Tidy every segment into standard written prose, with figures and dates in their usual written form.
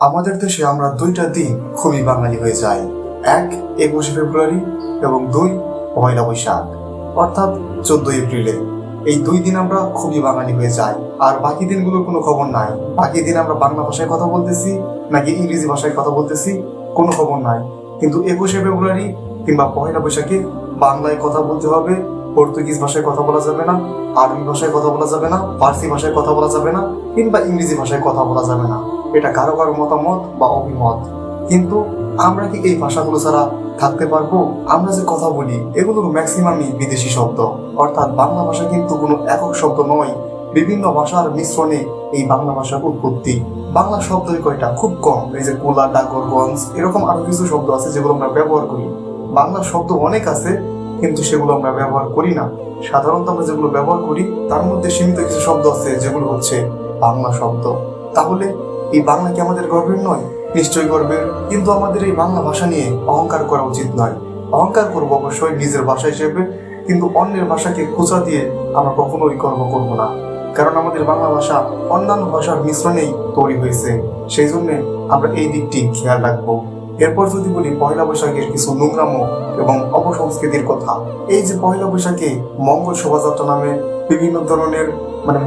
আমাদের দেশে আমরা দুইটা দিন খুবই বাঙালি হয়ে যাই। এক 21শে ফেব্রুয়ারি এবং দুই পয়লা বৈশাখ অর্থাৎ 14 এপ্রিলে। এই দুই দিন আমরা খুবই বাঙালি হয়ে যাই, আর বাকি দিনগুলোর কোনো খবর নাই। বাকি দিন আমরা বাংলা ভাষায় কথা বলতেছি নাকি ইংরেজি ভাষায় কথা বলতেছি কোনো খবর নাই। কিন্তু 21শে ফেব্রুয়ারি কিংবা পয়লা বৈশাখে বাংলায় কথা বলতে হবে, পর্তুগিজ ভাষায় কথা বলা যাবে না, আরবি ভাষায় কথা বলা যাবে না, ফার্সি ভাষায় কথা বলা যাবে না, কিংবা ইংরেজি ভাষায় কথা বলা যাবে না। এটা কারো কারো মতামত বা অভিমত, কিন্তু আমরা কি এই ভাষাগুলো ছাড়া থাকতে পারবো? আমরা যে কথা বলি এগুলোর ম্যাক্সিমামই বিদেশি শব্দ, অর্থাৎ বাংলা ভাষা কিন্তু কোনো একক শব্দ নয়। বিভিন্ন ভাষার মিশ্রণে এই বাংলা ভাষার উৎপত্তি। বাংলা শব্দই কয়টা? খুব কম। এই যে কোলা, ডাকরগঞ্জ, এরকম আরো কিছু শব্দ আছে যেগুলো আমরা ব্যবহার করি। বাংলা শব্দ অনেক আছে, কিন্তু সেগুলো আমরা ব্যবহার করি না। সাধারণত আমরা যেগুলো ব্যবহার করি তার মধ্যে সীমিত কিছু শব্দ আছে যেগুলো হচ্ছে বাংলা শব্দ। তাহলে এই বাংলা কি আমাদের গর্বের নয়? নিশ্চয়ই গর্বের, কিন্তু আমাদের এই বাংলা ভাষা নিয়ে অহংকার করা উচিত নয়। অহংকার করবো অবশ্যই নিজের ভাষা হিসেবে, কিন্তু অন্যের ভাষাকে খোঁচা দিয়ে আমরা কখনোই গর্ব করবো না। কারণ আমাদের বাংলা ভাষা অন্যান্য ভাষার মিশ্রণেই তৈরি হয়েছে, সেই জন্য আমরা এই দিকটি খেয়াল রাখবো। এরপর যদি বলি পয়লা বৈশাখের কিছু নোংরামো এবং অপসংস্কৃতির কথা। এই যে পয়লা বৈশাখে মঙ্গল শোভাযাত্রা নামে বিভিন্ন ধরনের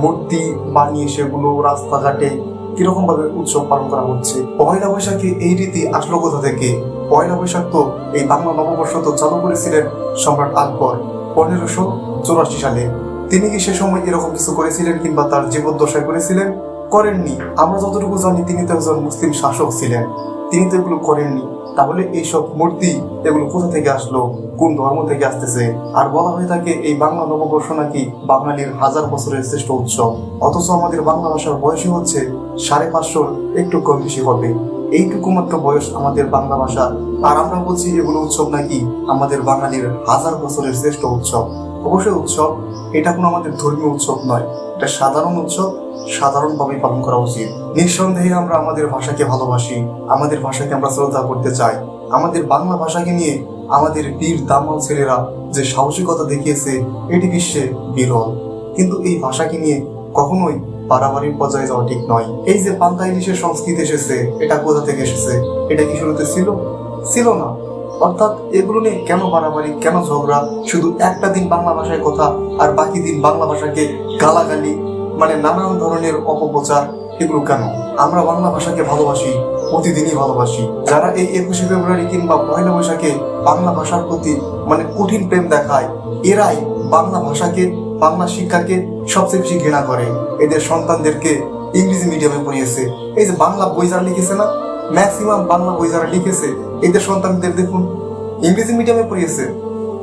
মূর্তি বানিয়ে সেগুলো রাস্তাঘাটে কিরকম ভাবে উৎসব পালন করা হচ্ছে। পয়লা বৈশাখে এই রীতি আসলো কোথা থেকে? পয়লা বৈশাখ তো এই বাংলা নববর্ষ তো চালু করেছিলেন সম্রাট আকবর 1584 সালে। তিনি কি সে সময় এরকম কিছু করেছিলেন কিংবা তার জীবদ্দশায় করেছিলেন? করেননি। আমরা যতটুকু জানি তিনি তো একজন মুসলিম শাসক ছিলেন, তিনি তো এগুলো করেননি। তাহলে এইসব মূর্তি এগুলো কোথা থেকে আসলো? কোন ধর্ম থেকে আসতেছে? আর বলা হয়ে থাকে এই বাংলা নববর্ষ নাকি বাঙালির 1000 বছরের শ্রেষ্ঠ উৎসব, অথচ আমাদের বাংলা ভাষার বয়সই হচ্ছে 550 একটু কম বেশি হবে। এইটুকু মাত্র বয়স আমাদের বাংলা ভাষা, আর আমরা বলছি এগুলো উৎসব নাকি আমাদের বাঙালির 1000 বছরের শ্রেষ্ঠ উৎসব। অবশ্যই উৎসব, এটা কোনো আমাদের ধর্মীয় উৎসব নয়, এটা সাধারণ উৎসব, সাধারণভাবে পালন করা উচিত। নিঃসন্দেহে আমরা আমাদের ভাষাকে ভালোবাসি, আমাদের ভাষাকে আমরা শ্রদ্ধা করতে চাই। আমাদের বাংলা ভাষাকে নিয়ে আমাদের বীর দামাল ছেলেরা যে সাহসিকতা দেখিয়েছে এটি বিশ্বে বিরল। কিন্তু এই ভাষাকে নিয়ে কখনোই পারাবারিক পর্যায়ে যাওয়া ঠিক নয়। এই যে পান্তা ইলিশের সংস্কৃতি এসেছে, এটা কোথা থেকে এসেছে? এটা কি শুরুতে ছিল না? অর্থাৎ এগুলো নিয়ে কেন বাড়াবাড়ি, কেন ঝগড়া? শুধু একটা দিন বাংলা ভাষায় কথা আর বাকি দিন বাংলা ভাষাকে গালাগালি, নানান ধরনের অপপ্রচার, এগুলো কেন? আমরা বাংলা ভাষাকে ভালোবাসি, প্রতিদিনই ভালোবাসি। যারা এই 21শে ফেব্রুয়ারি কিংবা পয়লা বৈশাখে বাংলা ভাষার প্রতি কঠিন প্রেম দেখায়, এরাই বাংলা ভাষাকে, বাংলা শিক্ষাকে সবচেয়ে বেশি ঘৃণা করে। এদের সন্তানদেরকে ইংরেজি মিডিয়ামে পড়িয়েছে। এই যে বাংলা বই যারা লিখেছে না, ম্যাক্সিমাম বাংলা বই যারা লিখেছে এদের সন্তানদের দেখুন ইংরেজি মিডিয়ামে পড়িয়েছে।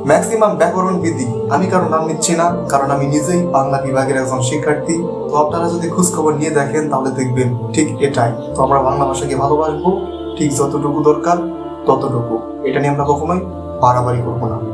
ম্যাক্সিমাম ব্যাকরণ বিধি, আমি কারো নাম নিচ্ছি না কারণ আমি নিজেই বাংলা বিভাগের একজন শিক্ষার্থী। তো আপনারা যদি খোঁজখবর নিয়ে দেখেন তাহলে দেখবেন ঠিক এটাই। তো আমরা বাংলা ভাষাকে ভালোবাসবো, ঠিক যতটুকু দরকার ততটুকু। এটা নিয়ে আমরা কখনোই বাড়াবাড়ি করবো না।